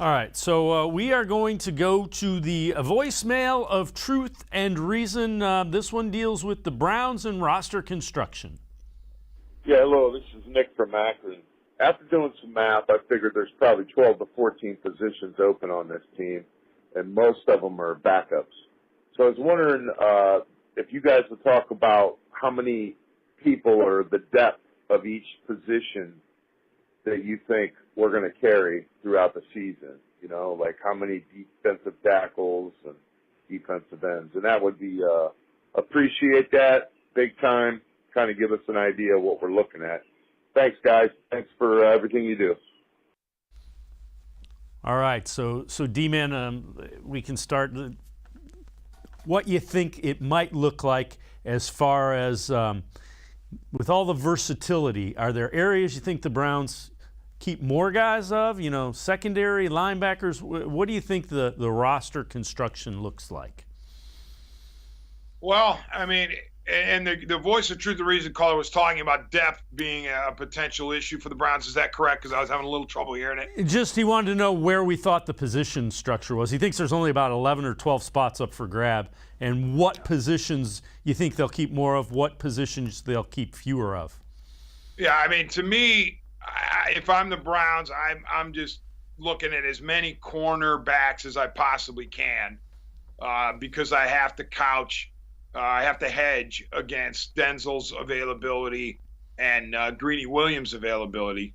All right, so we are going to go to the voicemail of Truth and Reason. This one deals with the Browns and roster construction. Yeah, hello, this is Nick from Akron. After doing some math, I figured there's probably 12 to 14 positions open on this team, and most of them are backups. So I was wondering if you guys would talk about how many people or the depth of each position that you think we're going to carry throughout the season. You know, like how many defensive tackles and defensive ends. And that would be, appreciate that big time, kind of give us an idea of what we're looking at. Thanks, guys. Thanks for everything you do. All right, so D-Man, we can start. What you think it might look like as far as with all the versatility, are there areas you think the Browns keep more guys of, you know, secondary, linebackers? What do you think the roster construction looks like? Well, I mean, and the voice of Truth and Reason caller was talking about depth being a potential issue for the Browns. Is that correct? Because I was having a little trouble hearing it. Just he wanted to know where we thought the position structure was. He thinks there's only about 11 or 12 spots up for grab. And what positions you think they'll keep more of, what positions they'll keep fewer of? Yeah, I mean, to me, if I'm the Browns, I'm just looking at as many cornerbacks as I possibly can because I have to I have to hedge against Denzel's availability and Greedy Williams' availability.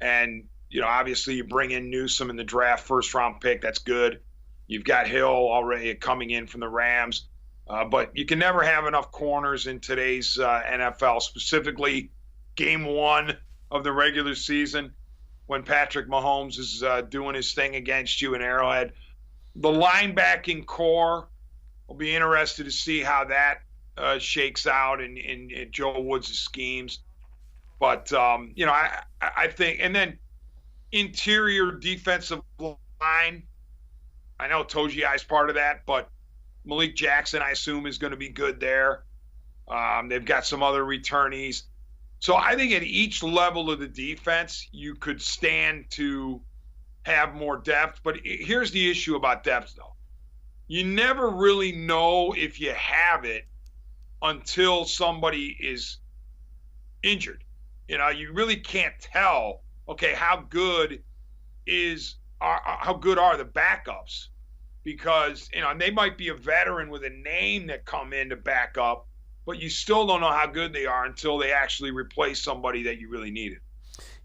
And, you know, obviously you bring in Newsome in the draft, first-round pick. That's good. You've got Hill already coming in from the Rams. But you can never have enough corners in today's NFL, specifically game one of the regular season when Patrick Mahomes is doing his thing against you in Arrowhead. The linebacking core, we'll be interested to see how that shakes out in Joe Woods' schemes. But, you know, I think – and then interior defensive line, I know Togiai is part of that, but Malik Jackson, I assume, is going to be good there. They've got some other returnees. So I think at each level of the defense, you could stand to have more depth. But here's the issue about depth, though. You never really know if you have it until somebody is injured. You know, you really can't tell, okay, how good are the backups? Because, you know, and they might be a veteran with a name that come in to back up, but you still don't know how good they are until they actually replace somebody that you really needed.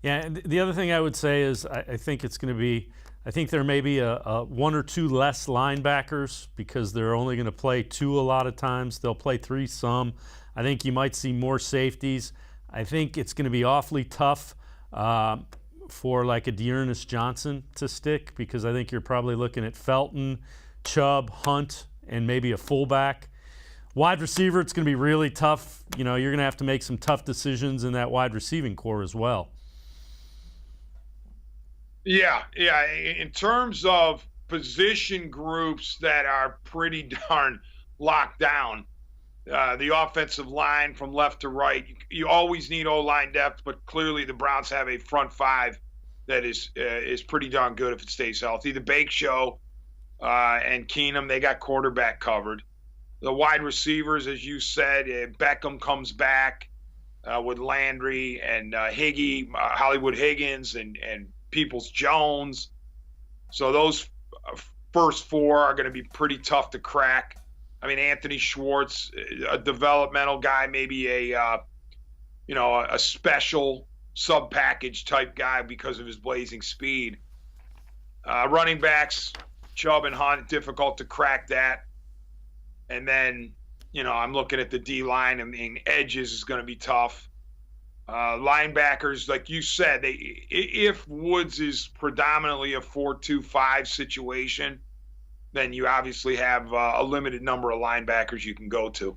Yeah, and the other thing I would say is I think it's going to be – I think there may be a one or two less linebackers because they're only going to play two a lot of times. They'll play three some. I think you might see more safeties. I think it's going to be awfully tough for like a Dearness Johnson to stick because I think you're probably looking at Felton, Chubb, Hunt, and maybe a fullback. Wide receiver, it's going to be really tough. You know, you're going to have to make some tough decisions in that wide receiving core as well. Yeah. In terms of position groups that are pretty darn locked down, the offensive line from left to right, you always need O-line depth, but clearly the Browns have a front five that is pretty darn good if it stays healthy. The Bake Show and Keenum, they got quarterback covered. The wide receivers, as you said, Beckham comes back with Landry and Hollywood Higgins and Peoples-Jones. So those first four are going to be pretty tough to crack. I mean, Anthony Schwartz, a developmental guy, maybe a special sub-package type guy because of his blazing speed. Running backs, Chubb and Hunt, difficult to crack that. And then, you know, I'm looking at the D-line. I mean, edges is going to be tough. Linebackers, like you said, if Woods is predominantly a 4-2-5 situation, then you obviously have a limited number of linebackers you can go to.